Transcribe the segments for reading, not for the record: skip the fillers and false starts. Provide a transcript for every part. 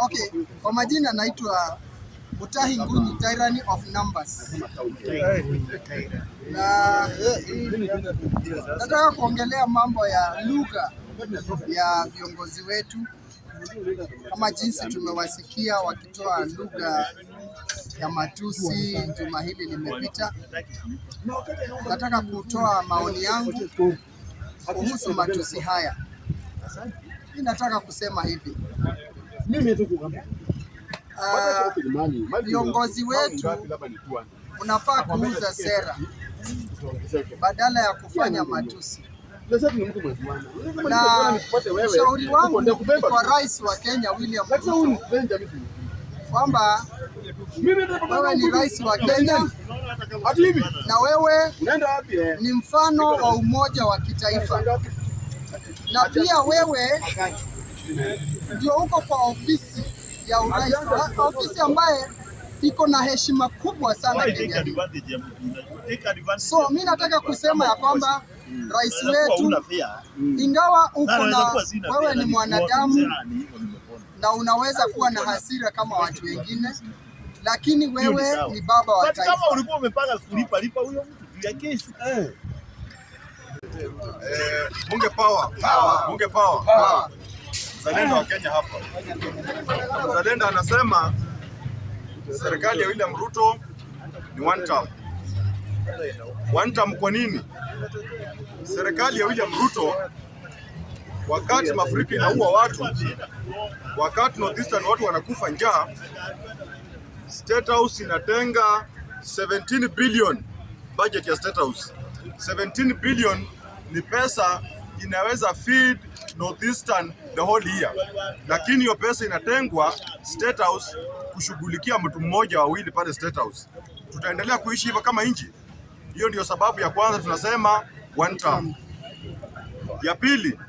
Okay, kwa majina naitwa Mutahi Nguni, Tyranny of Numbers. Na nataka kuongelea mambo ya lugha ya viongozi wetu, kama jinsi tumewasikia wakitoa lugha ya matusi juma hili limepita. Nataka kutoa maoni yangu kuhusu matusi haya. Mimi nataka kusema hivi. Viongozi wetu unafaa kuuza sera badala ya kufanya matusi. Na ushauri wangu kwa rais wa Kenya William Ruto kwamba wewe ni rais wa Kenya na wewe ni mfano wa umoja wa kitaifa, na pia wewe ndio uko kwa ofisi ya urais, ofisi ambaye iko na heshima kubwa sana Kenya. So mimi nataka kusema ya kwamba rais wetu, ingawa uko na wewe ni mwanadamu na unaweza kuwa na hasira kama watu wengine, lakini wewe ni baba wa taifa. Kama ulikuwa umepanga kulipa huyo mtu ya kesi. Bunge power. Bunge power. Mzalendo wa Kenya hapa. Mzalendo anasema serikali ya William Ruto ni one term. One term kwa nini? Serikali ya William Ruto wakati mafuriko inaua watu, wakati Northeastern watu wanakufa njaa, State House inatenga 17 billion budget ya State House. 17 billion ni pesa inaweza feed Northeastern the whole year. Lakini hiyo pesa inatengwa State House kushughulikia mtu mmoja wawili pale State House. Tutaendelea kuishi hivyo kama nchi? Hiyo ndio sababu ya kwanza tunasema one term. Ya pili,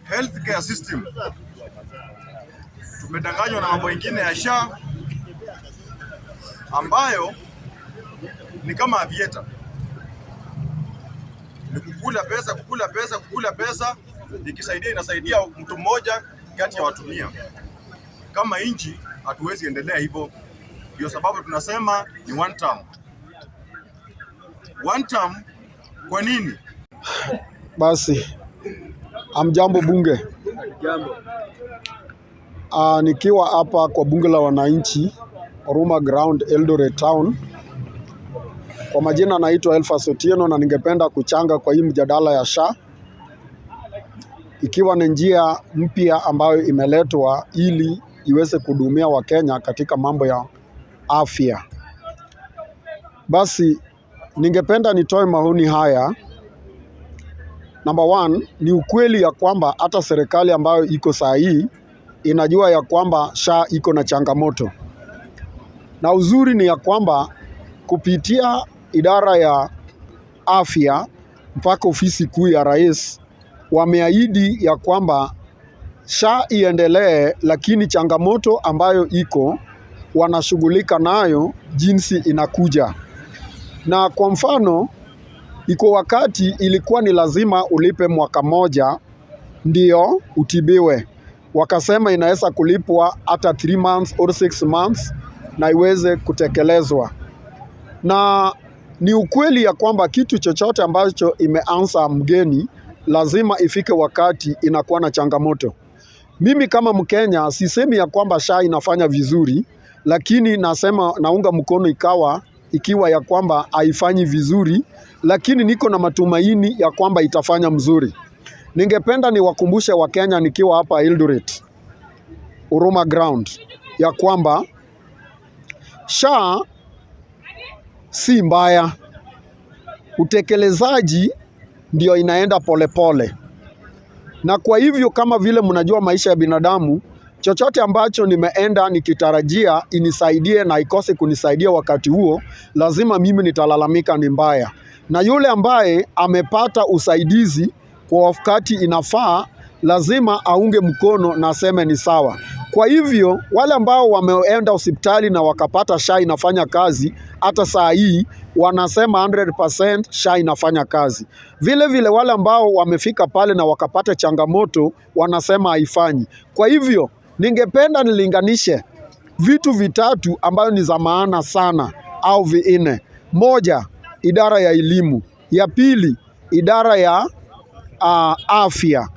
healthcare system. Tumedanganywa na mambo mengine ya SHA ambayo ni kama avieta. Ni kukula pesa, ikisaidia inasaidia mtu mmoja kati ya watu 100. Kama nchi hatuwezi endelea hivyo. Ndio sababu tunasema ni one term. One term kwa nini? Basi, amjambo bunge. Jambo. Nikiwa hapa kwa bunge la wananchi Huruma Ground, Eldoret Town. Kwa majina naitwa Elfas Otieno na ningependa kuchanga kwa hii mjadala ya SHA, ikiwa ni njia mpya ambayo imeletwa ili iweze kuhudumia Wakenya katika mambo ya afya. Basi ningependa nitoe maoni haya. Number one, ni ukweli ya kwamba hata serikali ambayo iko saa hii inajua ya kwamba SHA iko na changamoto. Na uzuri ni ya kwamba kupitia idara ya afya mpaka ofisi kuu ya rais wameahidi ya kwamba SHA iendelee, lakini changamoto ambayo iko wanashughulika nayo jinsi inakuja. Na kwa mfano, iko wakati ilikuwa ni lazima ulipe mwaka moja ndio utibiwe. Wakasema inaweza kulipwa hata 3 months or 6 months na iweze kutekelezwa. Na ni ukweli ya kwamba kitu chochote ambacho imeanza mgeni lazima ifike wakati inakuwa na changamoto. Mimi kama Mkenya sisemi ya kwamba SHA inafanya vizuri, lakini nasema naunga mkono ikiwa ya kwamba haifanyi vizuri, lakini niko na matumaini ya kwamba itafanya mzuri. Ningependa niwakumbushe Wakenya nikiwa hapa Eldoret Huruma Ground ya kwamba SHA si mbaya, utekelezaji ndio inaenda polepole. Na kwa hivyo kama vile mnajua maisha ya binadamu, chochote ambacho nimeenda nikitarajia inisaidie na ikose kunisaidia wakati huo, lazima mimi nitalalamika ni mbaya. Na yule ambaye amepata usaidizi kwa wakati inafaa, lazima aunge mkono na aseme ni sawa. Kwa hivyo wale ambao wameenda hospitali na wakapata SHA inafanya kazi, hata saa hii wanasema 100% SHA inafanya kazi. Vile vile wale ambao wamefika pale na wakapata changamoto wanasema haifanyi. Kwa hivyo ningependa nilinganishe vitu vitatu ambayo ni za maana sana au vinne. Moja, idara ya elimu. Ya pili, idara ya afya.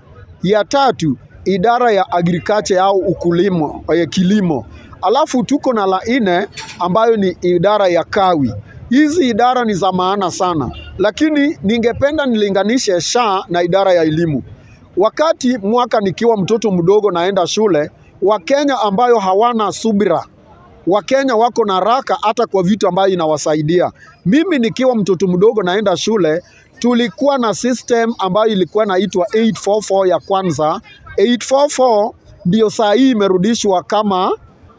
Ya tatu, idara ya agriculture au ukulima, kilimo. Alafu tuko na la nne ambayo ni idara ya kawi. Hizi idara ni za maana sana, lakini ningependa nilinganishe SHA na idara ya elimu. Wakati mwaka nikiwa mtoto mdogo naenda shule, Wakenya ambayo hawana subira, Wakenya wako na haraka hata kwa vitu ambayo inawasaidia. Mimi nikiwa mtoto mdogo naenda shule, tulikuwa na system ambayo ilikuwa inaitwa 844 ya kwanza. 844 ndio saa hii imerudishwa kama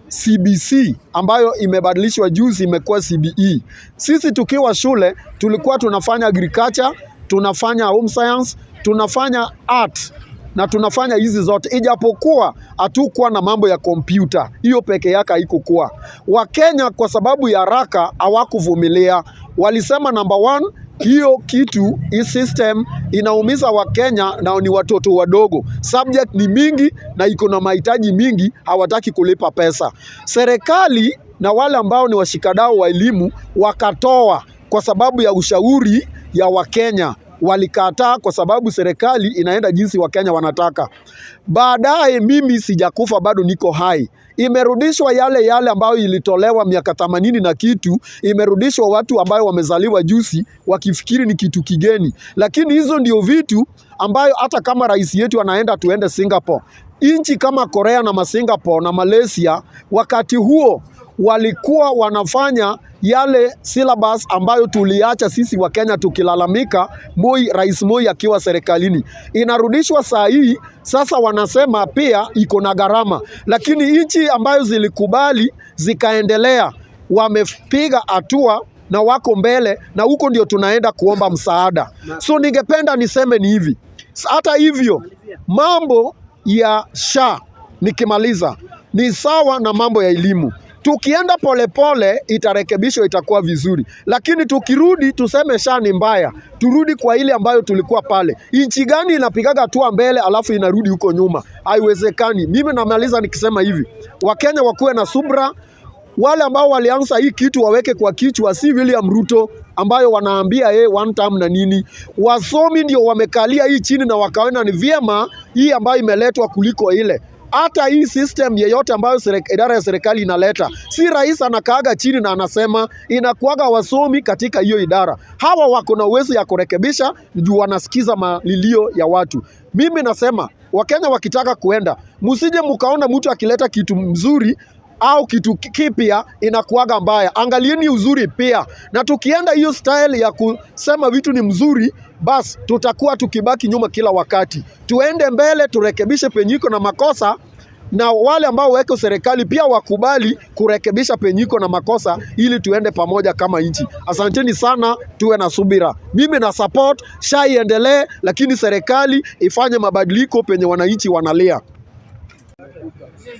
CBC ambayo imebadilishwa juzi imekuwa CBE. Sisi tukiwa shule tulikuwa tunafanya agriculture, tunafanya home science, tunafanya art na tunafanya hizi zote, ijapokuwa hatukuwa na mambo ya kompyuta. Hiyo peke yake haikuwa. Wakenya kwa sababu ya haraka hawakuvumilia, walisema number one, hiyo kitu, hii system inaumiza Wakenya na ni watoto wadogo. Subject ni mingi na iko na mahitaji mingi, hawataki kulipa pesa. Serikali na wale ambao ni washikadau wa elimu wakatoa kwa sababu ya ushauri ya Wakenya. Walikataa kwa sababu serikali inaenda jinsi Wakenya wanataka. Baadaye mimi sijakufa, bado niko hai. Imerudishwa yale ambayo ilitolewa miaka 80 na kitu, imerudishwa watu ambayo wamezaliwa juzi wakifikiri ni kitu kigeni. Lakini hizo ndio vitu ambayo hata kama rais yetu anaenda tuende Singapore. Inchi kama Korea na Singapore na Malaysia wakati huo walikuwa wanafanya yale syllabus ambayo tuliacha sisi wa Kenya tukilalamika, Rais Moi akiwa serikalini. Inarudishwa saa hii, sasa wanasema pia iko na gharama. Lakini nchi ambayo zilikubali zikaendelea, wamepiga hatua na wako mbele, na huko ndio tunaenda kuomba msaada. So ningependa niseme ni hivi. Hata hivyo mambo ya SHA nikimaliza ni sawa na mambo ya elimu. Tukienda polepole itarekebishwa, itakuwa vizuri. Lakini tukirudi tuseme SHA ni mbaya, turudi kwa ile ambayo tulikuwa pale. Nchi gani inapigaga hatua mbele alafu inarudi huko nyuma? Haiwezekani. Mimi namaliza nikisema hivi, Wakenya wakuwe na subra. Wale ambao walianza hii kitu waweke kwa kichwa, si William Ruto ambayo wanaambia one time na nini. Wasomi ndio wamekalia hii chini na wakaona ni vyema hii ambayo imeletwa kuliko ile. Hata hii system yeyote ambayo idara ya serikali inaleta, si rais anakaaga chini na anasema, inakuaga wasomi katika hiyo idara. Hawa wako na uwezo ya kurekebisha juu wanasikiza malilio ya watu. Mimi nasema Wakenya wakitaka kuenda, msije mkaona mtu akileta kitu mzuri au kitu kipya inakuaga mbaya. Angalieni uzuri pia. Na tukienda hiyo style ya kusema vitu ni mzuri, basi tutakuwa tukibaki nyuma kila wakati. Tuende mbele, turekebishe penyiko na makosa, na wale ambao weko serikali pia wakubali kurekebisha penyiko na makosa, ili tuende pamoja kama nchi. Asanteni sana, tuwe na subira. Mimi na support SHA iendelee, lakini serikali ifanye mabadiliko penye wananchi wanalia.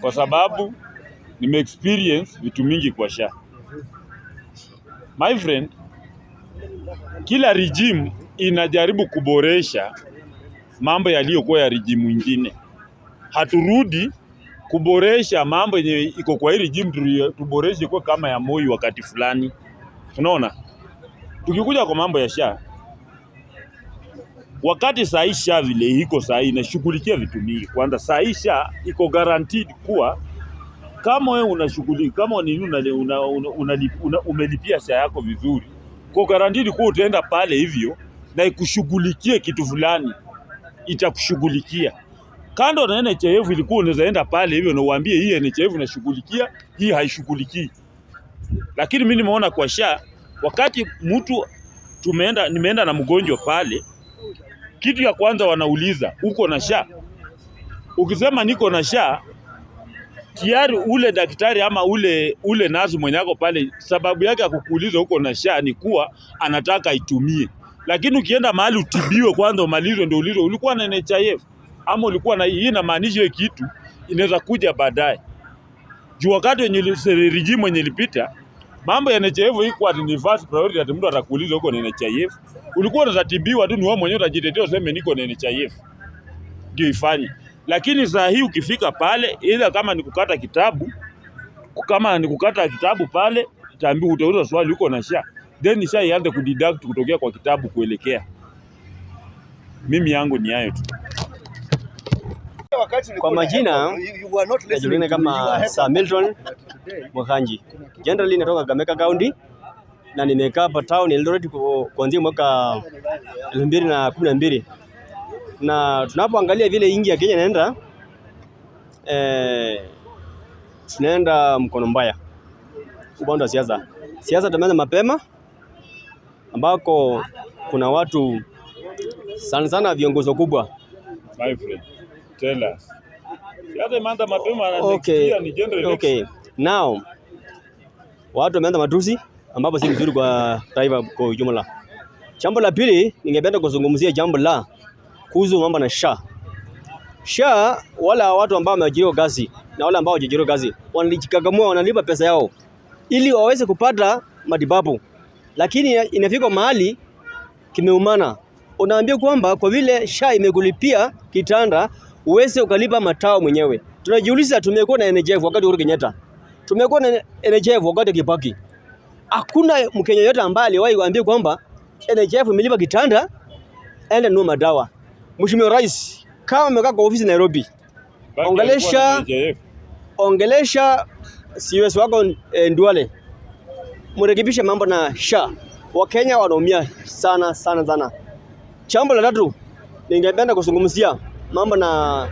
Kwa sababu nime experience vitu mingi kwa SHA. My friend, kila regime inajaribu kuboresha mambo yaliyokuwa ya regime nyingine. Haturudi kuboresha mambo yenye iko kwa hii regime, tuboreshe kwa kama ya Moi wakati fulani. Unaona? Tukikuja kwa mambo ya SHA, wakati saa hii SHA vile iko saa hii inashughulikia vitu mingi. Kwanza saa hii SHA iko guaranteed kuwa kama wewe unashughulika, kama umelipia SHA yako vizuri, kwa guaranteed kuwa utaenda pale hivyo na ikushughulikie kitu fulani, itakushughulikia. Kando na NHIF ilikuwa unaweza enda pale hivyo na uambie hii NHIF inashughulikia, hii haishughulikii. Lakini mimi nimeona kwa SHA, wakati mtu nimeenda na mgonjwa pale, kitu ya kwanza wanauliza, uko na SHA? Ukisema niko na SHA, tayari ule daktari ama ule nasi mwenye yako pale, sababu yake ya kukuuliza uko na SHA ni kuwa anataka itumie. Lakini ukienda mahali utibiwe kwanza umalizwe ndio ulizo ulikuwa na NHIF ama ulikuwa na hii, inamaanisha hiyo kitu inaweza kuja baadaye. Juu wakati wenye regime wenye ilipita, Mambo ya NHIF iko ati ni first priority, ati mtu atakuuliza uko na NHIF. Ulikuwa unatibiwa tu, ni wewe mwenyewe utajitetea useme niko na NHIF. Ndio ifanye. Lakini saa hii ukifika pale, either kama ni kukata kitabu pale, utaambiwa utauliza swali uko na SHA. Then SHA ianze kudeduct kutokea kwa kitabu kuelekea. Mimi yangu ni hayo tu. Kwa majina najulikana kama Sir Milton Mwakanji. Generally natoka Kakamega County na nimekaa hapa town Eldoret kuanzia mwaka 2012. Na tunapoangalia vile ingi ya Kenya inaenda tunaenda mkono mbaya upande wa siasa. Siasa tumeanza mapema ambako kuna watu sana viongozi wakubwa. My friend, tell us. Siasa imeanza mapema na ni gender election. Okay. Now, watu wameanza matusi ambapo si vizuri kwa taifa kwa ujumla. Jambo la pili, ningependa kuzungumzia jambo la kuhusu mambo na SHA. SHA, wala watu ambao wameajiriwa kazi na wale ambao hawajaajiriwa kazi wanajikakamua, wanalipa pesa yao ili waweze kupata matibabu. Lakini inafika mahali kimeumana. Unaambia kwamba kwa vile SHA imekulipia kitanda uweze ukalipa matao mwenyewe. Tunajiuliza, tumekuwa na NHIF wakati Uhuru Kenyatta. Tumekuwa na NHIF wakati Kibaki. Hakuna Mkenya yote ambaye aliwahi kuambia kwamba NHIF imelipa kitanda enda nunua madawa. Mheshimiwa Rais kama amekaa kwa ofisi Nairobi, ongelesha CS wako Nduale, mrekebishe mambo na SHA. Wakenya wanaumia sana. Jambo la tatu, ningependa kuzungumzia mambo na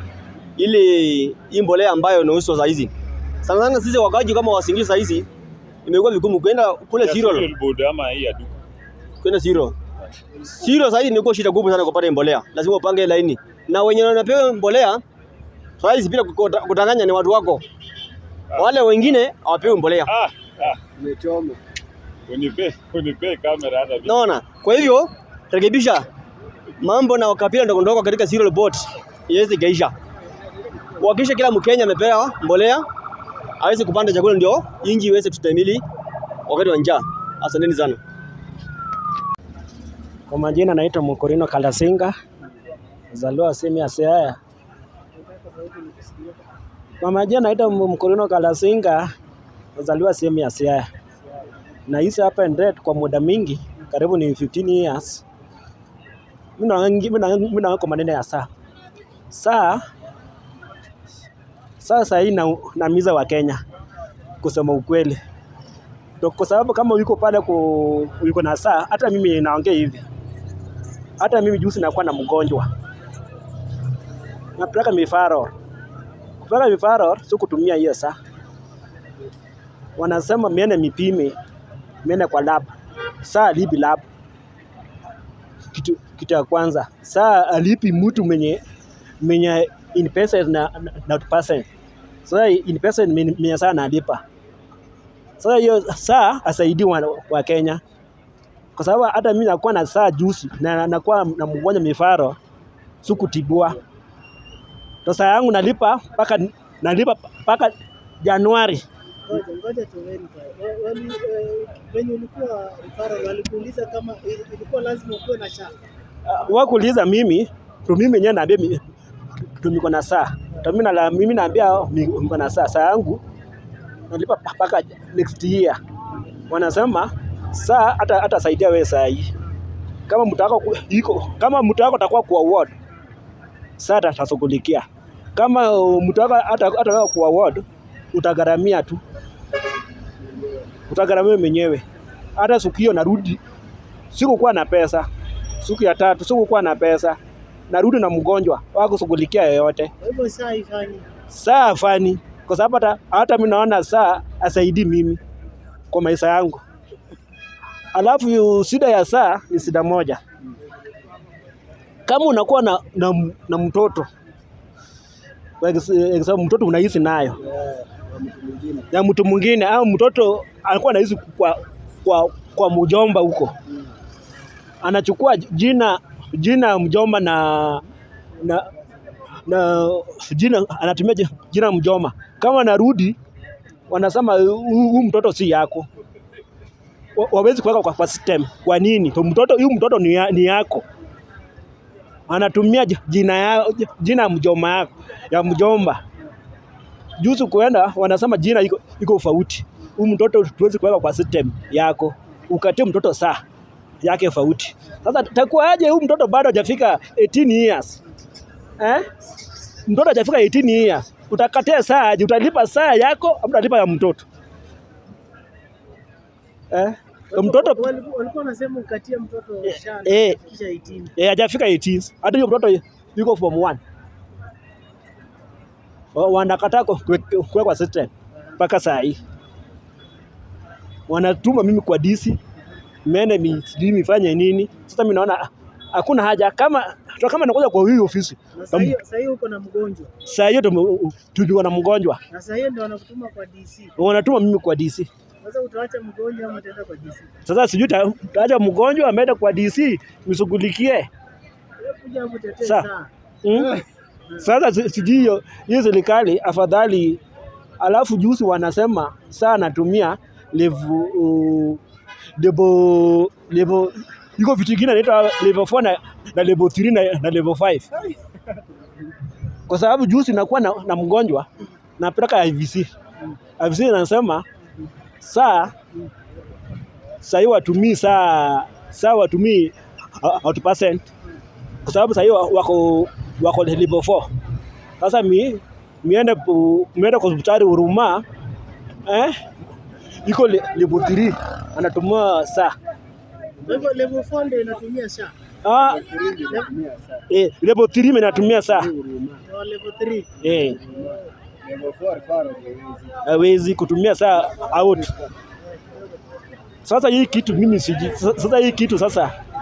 ile mbolea ambayo inauzwa saa hizi. Sana sisi wakaji kama wasingi saa hizi imekuwa vigumu kwenda kule Zero ama hii ya duka. Kwenda Zero saa hizi imekuwa shida kubwa sana kupata mbolea. Lazima upange laini. Na wenye wanapewa mbolea saa hizi bila kudanganya ni watu wako. Wale wengine hawapewi mbolea. Umechoma. Unipe kamera hata mimi. Naona. Kwa hivyo rekebisha mambo na wakapila ndogo katika Zero board iweze geisha. Wakisha kila Mkenya amepewa mbolea aweze kupanda chakula ndio inji iweze kustahimili wakati wa njaa. Asanteni sana. Kwa majina naitwa Mkorino Kalasinga, mzaliwa sehemu ya Siaya. Kwa majina naitwa Mkorino Kalasinga, mzaliwa sehemu ya Siaya. Naishi hapa Eldoret kwa muda mingi, karibu ni 15 years. Mimi na kwa maneno ya SHA. Sasa hii namiza wa Kenya kusema ukweli. Kwa sababu kama uko pale uko na SHA, hata mimi naongea hivi. Hata mimi juzi nakuwa na mgonjwa. Napeleka mifaro. Kupeleka mifaro sio kutumia hiyo SHA. Wanasema miende mipime, miende kwa lab. SHA alipi lab. Kitu ya kwanza, SHA alipi mtu mwenye in pesa na not person. Sasa in pesa mwenye SHA analipa. Sasa hiyo SHA asaidii wa Kenya. Kwa sababu hata mimi nakuwa na SHA juzi na nakuwa na mgonjwa mifaro sikutibua. Sasa yangu nalipa mpaka Januari. Ngoja tu verify. When ulikuwa referral walikuuliza kama ilikuwa lazima uwe na SHA. Wakuuliza mimi, tu mimi mwenyewe naambia niko na SHA. Mimi naambia niko na SHA. SHA yangu nalipa mpaka next year. Wanasema SHA hata saidia wewe saa hii. Kama mtu wako atakuwa kwa ward, SHA atashughulikia. Kama mtu wako hata kwa ward, utagharamia tu. Utagharamia mwenyewe. Hata siku hiyo narudi, sikukuwa na pesa. Siku ya 3 sikukuwa na pesa. Narudi na mgonjwa wako kushughulikia yoyote. Kwa hivyo SHA ifanye. SHA afanye. Kwa sababu hata mimi naona SHA asaidii mimi kwa maisha yangu. Alafu shida ya SHA ni shida moja. Kama unakuwa na mtoto, kwa mtoto unaishi nayo ya mtu mwingine au mtoto alikuwa anaishi kwa mjomba huko, anachukua jina mjomba na jina anatumia jina mjomba. Kama narudi wanasema huyu mtoto si yako. wawezi kuweka kwa system. Kwa nini? Huyu mtoto ni yako. Anatumia jina ya mjomba. Juzi kuenda wanasema jina iko tofauti. Huyu mtoto tuwezi kuweka kwa system yako. Ukatie mtoto saa yake tofauti. Sasa takuaje huyu mtoto bado hajafika 18 years? Mtoto hajafika 18 years. Utakatia saa, utalipa saa yako au utalipa ya mtoto? Mtoto walikuwa wanasema ukatie mtoto kisha 18. Hajafika 18. Hata hiyo mtoto yuko form 1. Wanakataa kuweka kwa system mpaka saa hii. Wanatuma mimi kwa DC, mene nifanye nini? Sasa mimi naona hakuna haja kama nakuja kwa hii ofisi. Sasa hiyo uko na mgonjwa. Sasa hiyo tulikuwa na mgonjwa. Na sasa hiyo ndio wanakutuma kwa DC. Wanatuma mimi kwa DC. Sasa utaacha mgonjwa ama utaenda kwa DC? Sasa sijui utaacha mgonjwa ameenda kwa DC mshughulikie. Kuja hapo tetee saa. Sasa sijui hiyo serikali afadhali. Alafu juzi wanasema saa natumia level iko vitu vingine inaitwa level 4 na level 3 na level 5. Kwa sababu juzi nakuwa na mgonjwa napeleka IVC. IVC inasema saa hii watumii saa watumii 100%. Kwa sababu saa hii wako level 4. Sasa miende kwa hospitali Huruma iko level 3 anatumia saa. Level 4 ndio inatumia saa. Level 3 inatumia saa. Level 3. Level 4 hawezi kutumia saa out. Sasa hii kitu mimi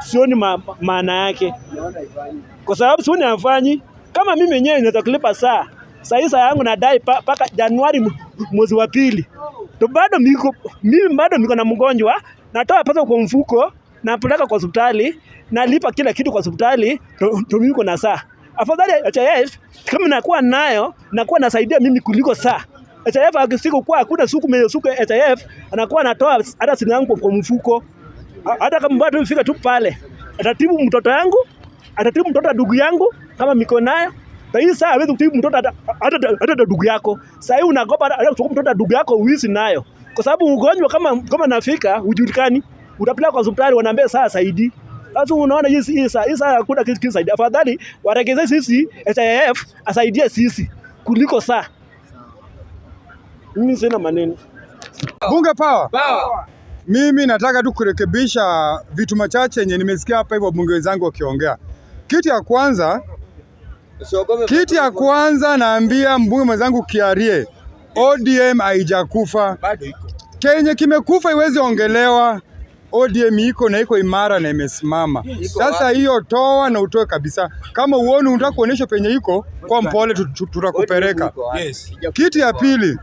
sioni maana yake. Kwa sababu sioni afanyi. Kama mimi mwenyewe ninaweza kulipa saa hii saa yangu nadai paka Januari mwezi wa pili. Mimi bado niko na mgonjwa, natoa pesa kwa mfuko, napeleka kwa hospitali, nalipa kila kitu kwa hospitali, ndio mimi niko na saa. Afadhali HIF kama nakuwa nayo, nakuwa nasaidia mimi kuliko saa. HIF akisiku kwa hakuna suku HIF anakuwa anatoa hata sina yangu kwa mfuko. Hata kama bado mfika tu pale, atatibu mtoto yangu, atatibu mtoto ndugu yangu kama miko nayo. Hii saa hawezi kutibu mtoto hata ndugu yako. Saa hii unagopa hata kuchukua mtoto ndugu yako uishi nayo. Kwa sababu ugonjwa kama nafika hujulikani, utapeleka kwa hospitali wanaambia saa saidi. Sasa unaona hii saa hakuna kitu saidi. Afadhali waregeze sisi HIF asaidie sisi kuliko saa. Mimi sina maneno. Bunge power. Mimi nataka tu kurekebisha vitu machache yenye nimesikia hapa hivyo bunge wenzangu wakiongea. Kitu ya kwanza naambia mbunge mwenzangu Kiarie, ODM haijakufa. Kenye kimekufa iwezi ongelewa. ODM iko imara na imesimama. Sasa hiyo toa na utoe kabisa. Kama uone unataka kuonesha penye iko, kwa mpole tutakupeleka. Kitu ya pili,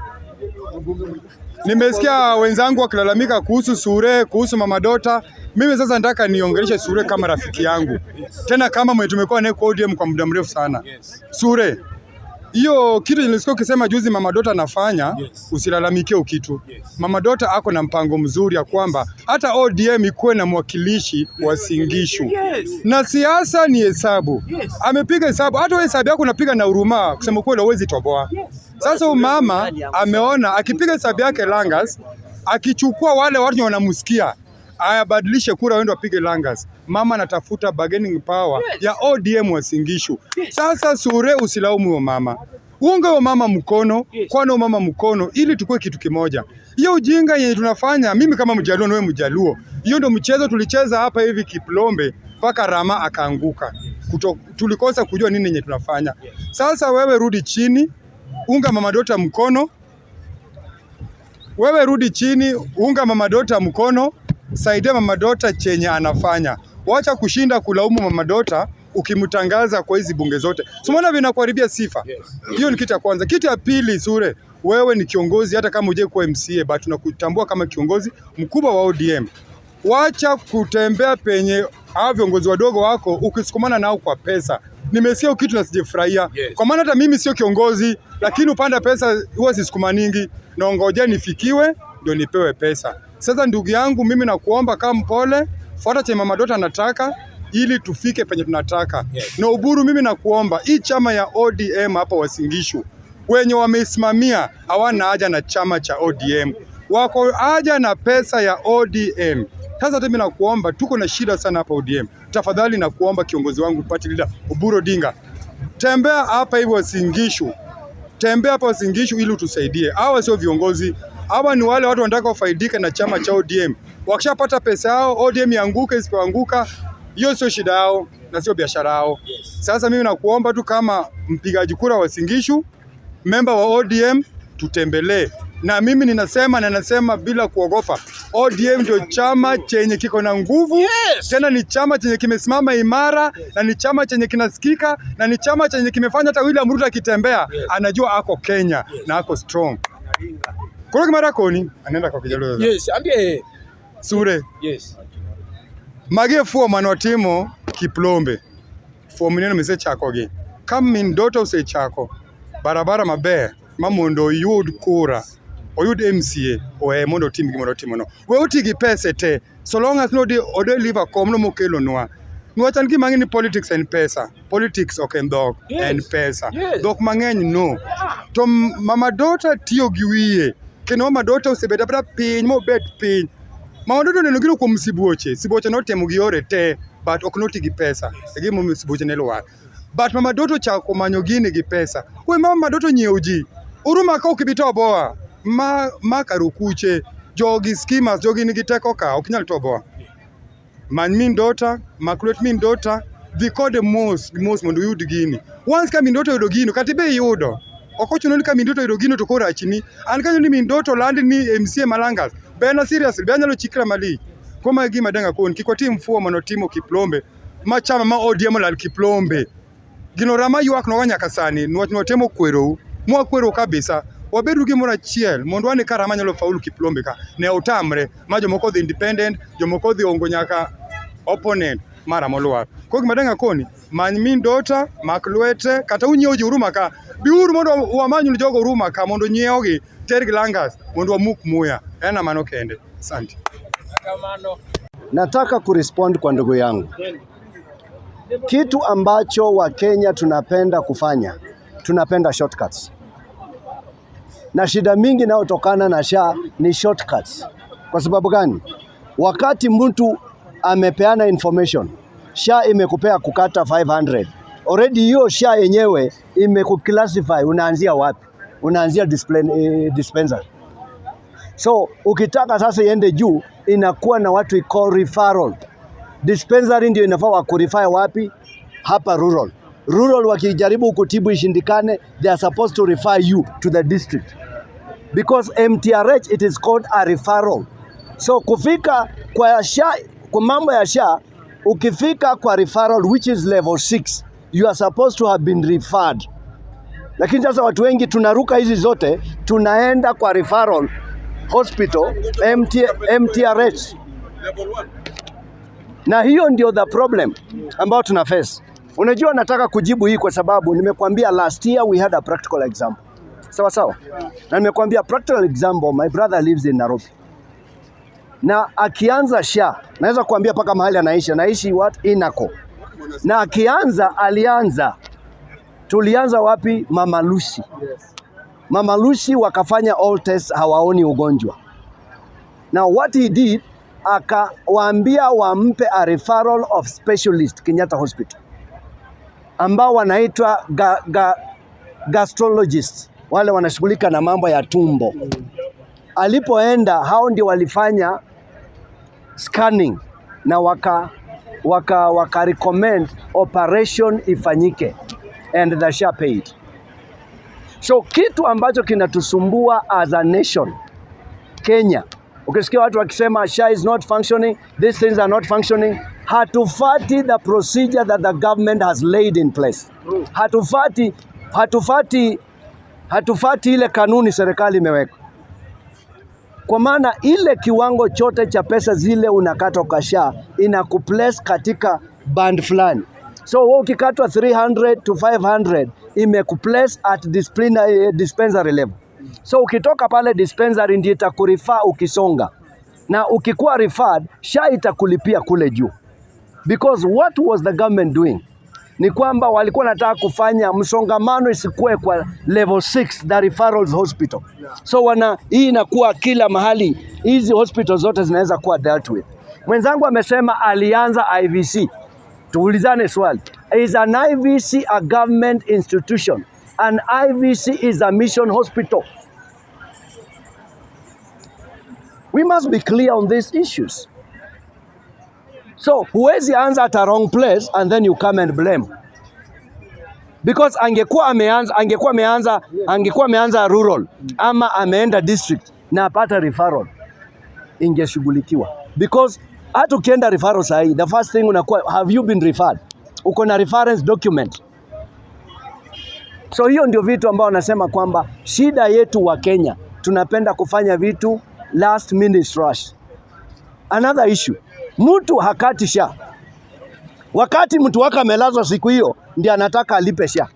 nimesikia wenzangu wakilalamika kuhusu Sure, kuhusu Mama Dota. Mimi sasa nataka niongeleshe Sure kama rafiki yangu. Tena kama mwe tumekuwa naye kwa ODM kwa muda mrefu sana. Sure, hiyo kitu nilisikia ukisema juzi Mama Dota anafanya, usilalamikie kitu. Mama Dota ako na mpango mzuri ya kwamba hata ODM ikuwe na mwakilishi wa Singishu. Na siasa ni hesabu. Amepiga hesabu, hata hesabu yako unapiga na Huruma, kusema kweli huwezi toboa. Sasa mama ameona akipiga hesabu yake Langas, akichukua wale watu wanamsikia, ayabadilishe kura wende wapige Langas. Mama anatafuta bargaining power ya ODM wa Singishu. Sasa Sure usilaumu wa mama. Uunge wa mama mkono, kwani mama mkono ili tukue kitu kimoja. Hiyo ujinga yenye tunafanya, mimi kama Mjaluo na wewe Mjaluo, hiyo ndio mchezo tulicheza hapa hivi Kiplombe mpaka Rama akaanguka. Tulikosa kujua nini yenye tunafanya. Sasa wewe rudi chini, unga Mama Dota mkono. Wewe rudi chini, unga Mama Dota mkono, saidia Mama Dota chenye anafanya. Wacha kushinda kulaumu Mama Dota ukimtangaza kwa hizi bunge zote. Umeona vinakuharibia sifa. Hiyo ni kitu ya kwanza. Kitu ya pili, Sure, wewe ni kiongozi hata kama huje kuwa MCA, but tunakutambua kama kiongozi mkubwa wa ODM. Wacha kutembea penye hao viongozi wadogo wako ukisukumana nao kwa pesa. Nimesikia kitu na sijifurahia. Kwa maana hata mimi sio kiongozi, lakini upanda pesa huwa sisukuma nyingi, na ngoja nifikiwe ndio nipewe pesa. Sasa ndugu yangu, mimi nakuomba kama mpole, fuata chenye Mama Dota anataka ili tufike penye tunataka. Na Uburu, mimi nakuomba hii chama ya ODM hapa Uasin Gishu wenye wamesimamia hawana haja na chama cha ODM, wako haja na pesa ya ODM. Sasa mimi nakuomba, tuko na shida sana hapa ODM. Tafadhali nakuomba kiongozi wangu party leader Oburu Odinga, tembea hapa hivi Uasin Gishu, tembea hapa Uasin Gishu ili utusaidie. Hawa sio viongozi, hawa ni wale watu wanataka kufaidika na chama cha ODM. Wakishapata pesa yao, ODM yanguke isipoanguka, hiyo sio shida yao na sio biashara yao. Sasa mimi nakuomba tu kama mpigaji kura wa Uasin Gishu, member wa ODM, tutembelee. Na mimi ninasema bila kuogopa, ODM ndio chama chenye kiko na nguvu, tena ni chama chenye kimesimama imara, na ni chama chenye kinasikika, na ni chama chenye kimefanya hata William Ruto akitembea anajua ako Kenya na ako strong. Kwa kimara koni anaenda kwa kijalo. Yes, ambie Sure. Yes. Mage fuo manotimo Kiplombe. Fuo mineno mise chako gi. Kam min dota use chako. Barabara maber mamondo yud kura. Oyud MCA oe mondo tim gimondo timono. We uti gi pesa te. So long as no de deliver kom no mokelo nwa. Nwachan gi mang'eny ni politics and pesa. Politics ok en dhok and pesa. Dhok mang'eny no. To Mama Dota tiyo gi wiye. Kendo Mama Dota osebeda bra piny mobet piny. Mama Dota neno gino kuom Sibuoche. Sibuoche notemo gi yore te, but ok noti gi pesa. E gimo Sibuoche ne lwar. But Mama Dota chako manyo gini gi pesa. We Mama Dota nyiewo ji. Uruma ka ukibito boa. Ma karukuche. Jogi schemas, jogi nigi teko ka. Ok nyal to boa. Man min Dota, makulet min Dota. Dhi kode mos mondo yud gini. Once ka min Dota yudo gino, kati be yudo. Okochuno ni ka min Dota yudo gino to koro achini. An kanyo ni min Dota landi ni MCA Malangas. Bena seriously, bena lo chikra mali. Koma gima denga kon, kikotim fuo manotimo Kiplombe. Machama ma ODM lal Kiplombe. Gino rama yuak no wanya kasani, nwach notemo kwero, mwa kwero kabisa. Wabedu gimoro achiel, mondo wane ka rama nyalo faulu Kiplombe ka. Ne otamre, ma jomoko dhi independent, jomoko dhi ongo nyaka opponent mara molwar. Kwa gima denga koni, many min Dota, mak lwete, kata unyiewo ji Huruma ka. Biuru mondo wamanyu jogo Huruma ka mondo nyiewogi tergi Langas mondo wamuk muya. Ena mano kende. Asante. Nataka kurespond kwa ndugu yangu. Kitu ambacho Wakenya tunapenda kufanya, tunapenda shortcuts. Na shida mingi inayotokana na SHA ni shortcuts. Kwa sababu gani? Wakati mtu amepeana information, SHA imekupea kukata 500. Already hiyo SHA yenyewe imekuclassify, unaanzia wapi? Unaanzia dispensary. So ukitaka sasa iende juu, inakuwa na watu call referral. Dispensary ndio inafaa wakurify wapi? Hapa rural. Rural wakijaribu kutibu ishindikane, they are supposed to refer you to the district. Because MTRH, it is called a referral. So kufika kwa SHA, kwa mambo ya SHA, ukifika kwa referral which is level 6, you are supposed to have been referred. Lakini sasa watu wengi tunaruka hizi zote, tunaenda kwa referral hospital, MTRH. Na hiyo ndio the problem ambao tuna face. Unajua nataka kujibu hii kwa sababu nimekuambia last year we had a practical example. Sawa sawa? Na nimekuambia practical example, my brother lives in Nairobi. Na akianza SHA, naweza kuambia paka mahali anaishi what? Inako. Na tulianza wapi? Mama Lucy. Mama Lucy wakafanya all tests, hawaoni ugonjwa. Now what he did, akawaambia wampe a referral of specialist Kenyatta Hospital, ambao wanaitwa gastrologist, wale wanashughulika na mambo ya tumbo. Alipoenda, hao ndio walifanya scanning na waka recommend operation ifanyike, and the SHA paid. So kitu ambacho kinatusumbua as a nation, Kenya, ukisikia watu wakisema SHA is not functioning, these things are not functioning, hatufati the procedure that the government has laid in place. Hatufati ile kanuni serikali imeweka. Kwa maana ile kiwango chote cha pesa zile unakata kwa SHA inakuplace katika band fulani. So wewe ukikatwa 300 to 500 imekuplace at dispensary level. So ukitoka pale dispensary ndio itakurifa ukisonga. na ukikuwa referred, SHA itakulipia kule juu. Because what was the government doing? Ni kwamba walikuwa nataka kufanya msongamano isikuwe kwa level 6 the referrals hospital. So hii inakuwa kila mahali, hizi hospitals zote zinaweza kuwa dealt with. Mwenzangu amesema alianza IVC. Tuulizane swali. Is an IVC a government institution? An IVC is a mission hospital. We must be clear on these issues. So, huwezi anza at a wrong place and then you come and blame. Because angekuwa ameanza rural ama ameenda district na apata referral, ingeshughulikiwa. Because hata ukienda referral sahi, the first thing unakuwa, have you been referred? Uko na reference document. So hiyo ndio vitu ambao nasema kwamba shida yetu wa Kenya, tunapenda kufanya vitu last minute rush. Another issue, mtu hakati SHA. Wakati mtu wake amelazwa siku hiyo, ndiye anataka alipe SHA.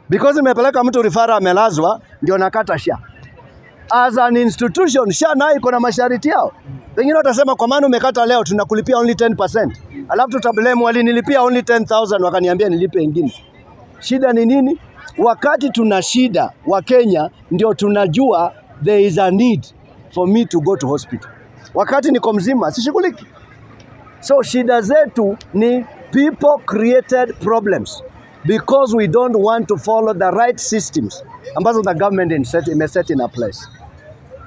Because imepeleka mtu referral amelazwa, ndio nakata SHA. As an institution, SHA nayo iko na masharti yao. Wengine watasema kwa maana umekata leo tunakulipia only 10%. Alafu tutablame walinilipia only 10,000 wakaniambia nilipe ingine. Shida ni nini? Wakati tuna shida wa Kenya ndio tunajua there is a need for me to go to hospital. Wakati niko mzima sishughuliki. So shida zetu ni people created problems because we don't want to follow the right systems ambazo the government imeset in a place.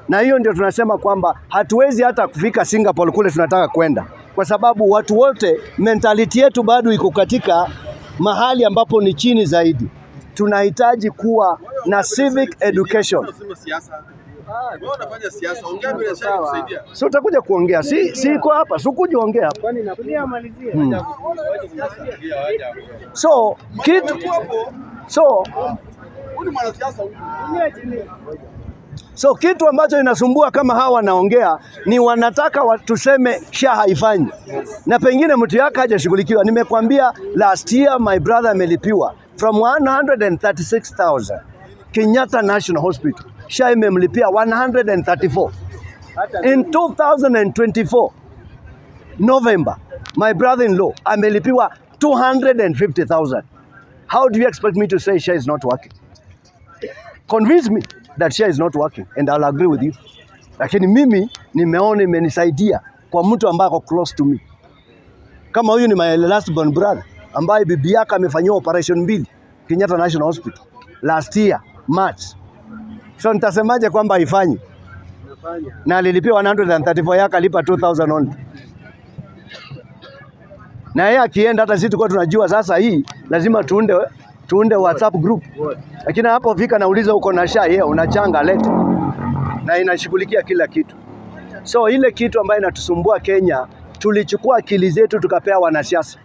Na hiyo ndio tunasema kwamba hatuwezi hata kufika Singapore kule tunataka kwenda, kwa sababu watu wote mentality yetu bado iko katika mahali ambapo ni chini zaidi. Tunahitaji kuwa na civic education. So utakuja kuongea, si iko hapa, so kuja ongea hapa. So kitu ambacho inasumbua kama hawa wanaongea ni wanataka tuseme SHA haifanyi. Na pengine mtu yake hajashughulikiwa. Nimekwambia last year my brother amelipiwa from 136,000 Kenyatta National Hospital. SHA imemlipia 134. In 2024 November, my brother-in-law amelipiwa 250,000. How do you expect me to say SHA is not working? Convince me that SHA is not working and I'll agree with you. Lakini mimi nimeona imenisaidia kwa mtu ambaye ako close to me. Kama huyu ni my last born brother ambaye bibi yake amefanyiwa operation 2 Kenyatta National Hospital last year March. So nitasemaje kwamba haifanyi? Na alilipia 134 yake alipa 2,000 only. Na yeye akienda hata sisi tulikuwa tunajua sasa hii lazima tuunde WhatsApp group. Lakini hapo fika nauliza uko na SHA, yeye unachanga lete. Na inashughulikia kila kitu. So ile kitu ambayo inatusumbua Kenya, tulichukua akili zetu tukapea wanasiasa.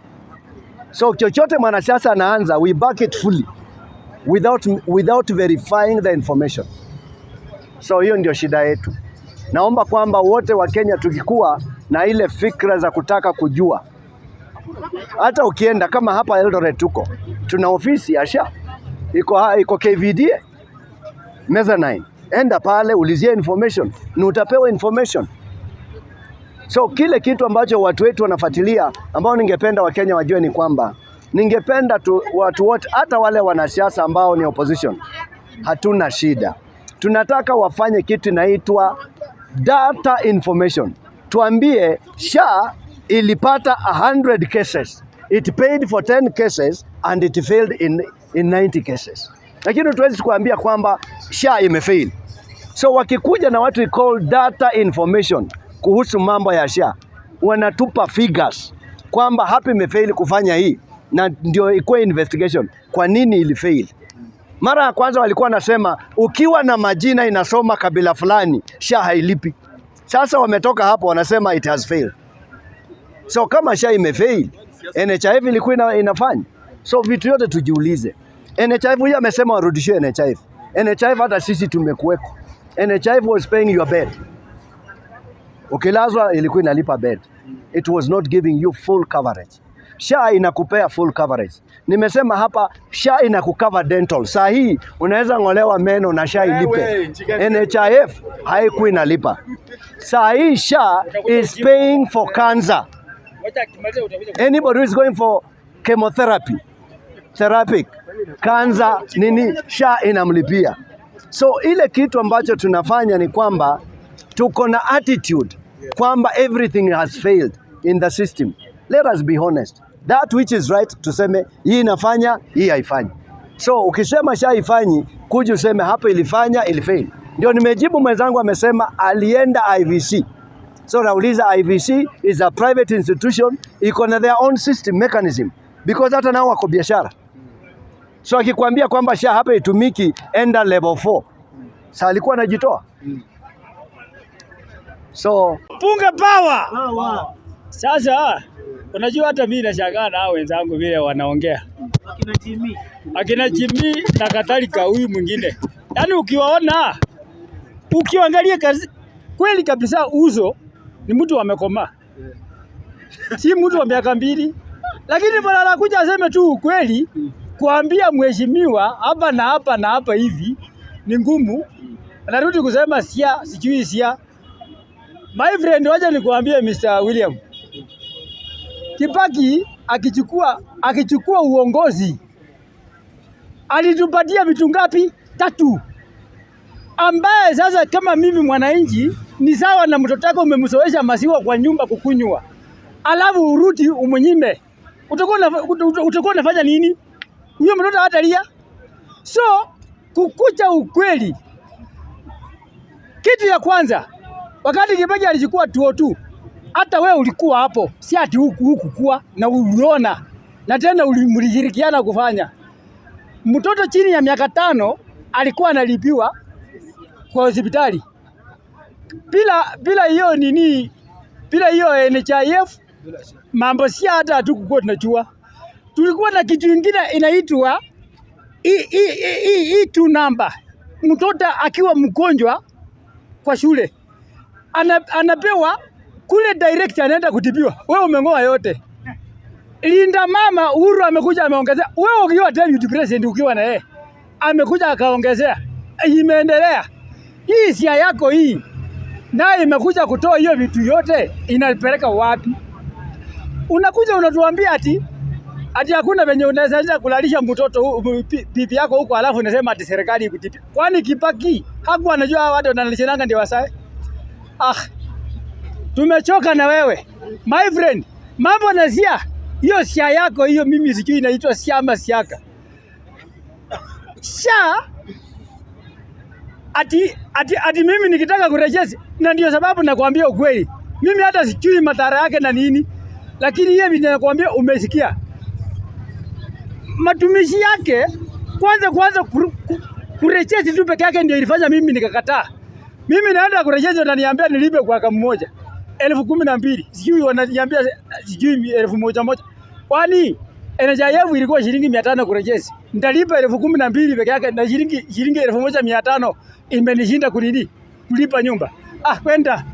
So chochote mwanasiasa anaanza, we back it fully without verifying the information. So hiyo ndio shida yetu. Naomba kwamba wote wa Kenya tukikuwa na ile fikra za kutaka kujua. Hata ukienda kama hapa Eldoret tuna ofisi ya SHA. Iko KVDA. Mezzanine. Enda pale ulizia information, na utapewa information. So kile kitu ambacho watu wetu wanafuatilia ambao ningependa Wakenya wajue ni kwamba ningependa watu wote hata wale wanasiasa ambao ni opposition hatuna shida. Tunataka wafanye kitu inaitwa data information. Tuambie SHA ilipata 100 cases. It paid for 10 cases and it failed in 90 cases. Lakini tuwezi kuambia kwamba SHA imefail. So wakikuja na watu call data information kuhusu mambo ya SHA, wanatupa figures kwamba hapa imefail kufanya hii na ndio ikuwe investigation kwa nini ilifail. Mara ya kwanza walikuwa wanasema ukiwa na majina inasoma kabila fulani SHA hailipi. Sasa wametoka hapo wanasema it has failed. So kama SHA imefail, NHIF ilikuwa inafanya. So vitu yote tujiulize. NHIF huyu amesema warudishie NHIF. NHIF hata sisi tumekuweko. NHIF was paying your bed. Ukilazwa ilikuwa inalipa bed. It was not giving you full coverage. SHA inakupea full coverage. Nimesema hapa SHA inakucover dental. Saa hii unaweza ngolewa meno na SHA ilipe. NHIF haikuwa inalipa. Saa hii SHA is paying for cancer. Anybody who is going for chemotherapy, cancer, nini, SHA inamlipia. So ile kitu ambacho tunafanya ni kwamba tuko na attitude kwamba everything has failed in the system. Let us be honest. That which is right, tuseme hii inafanya, hii haifanyi. So ukisema SHA haifanyi, kuja useme hapa ilifanya, ilifail. Ndio nimejibu mwenzangu amesema alienda IVC. So nauliza, IVC is a private institution, iko na their own system mechanism, because hata nao wako biashara. So akikwambia kwamba SHA hapa itumiki, enda level 4. Sasa alikuwa anajitoa. So punge power. Sasa unajua hata mimi nashangaa na wenzangu vile wanaongea. Akina Jimmy na kadhalika huyu mwingine. Yaani ukiwaona, ukiangalia kweli kabisa uso ni mtu amekomaa. Si mtu wa miaka 2. Lakini bwana anakuja aseme tu ukweli, kuambia mheshimiwa hapa na hapa na hapa hivi ni ngumu. Anarudi kusema sia, sijui sia. My friend, wacha nikuambie Mr. William. Kibaki akichukua uongozi alitupatia vitu ngapi? 3. Ambaye sasa kama mimi mwananchi ni sawa na mtoto wako umemsoesha maziwa kwa nyumba kukunywa. Alafu urudi umunyime. Utakuwa unafanya nini? Huyo mtoto hatalia. So kukucha ukweli. Kitu ya kwanza, wakati Kibaki alichukua 202, hata wewe ulikuwa hapo, si ati huku kuwa na uliona na tena mlishirikiana kufanya. Mtoto chini ya miaka 5 alikuwa analipiwa kwa hospitali. Bila hiyo nini, bila hiyo NHIF, mambo si hata hatukuwa tunajua. Tulikuwa na kitu kingine inaitwa tu namba. Mtoto akiwa mgonjwa kwa shule anapewa kule direct, anaenda kutibiwa. Wewe umengoa yote. Linda mama Uhuru amekuja ameongezea. Wewe ukiwa deputy president ukiwa na yeye amekuja akaongezea. Imeendelea. Hii sia yako hii naye imekuja kutoa hiyo vitu yote, inapeleka wapi? Unakuja unatuambia ati hakuna venye unaweza kulalisha mtoto bibi yako huko, alafu unasema ati serikali ikutipi. Kwani Kibaki hakuwa anajua watu wanalishananga ndio wasae? Tumechoka na wewe my friend. Mambo na sia hiyo, sia yako hiyo mimi sijui inaitwa sia ama siaka. SHA ati mimi nikitaka kurejezi, na ndio sababu nakwambia ukweli. Mimi hata sijui madhara yake na nini, lakini yeye mimi nakwambia umesikia. Matumishi yake kwanza kurejezi tu peke yake ndio ilifanya mimi nikakataa. Mimi naenda kurejezi wananiambia nilipe kwa mwaka mmoja 12,000. Sijui wananiambia sijui 1,000. Kwani NHIF ilikuwa shilingi 500 kurejezi. Nitalipa 12,000 peke yake na shilingi 1,500 imenishinda kulipa nyumba. Kwenda.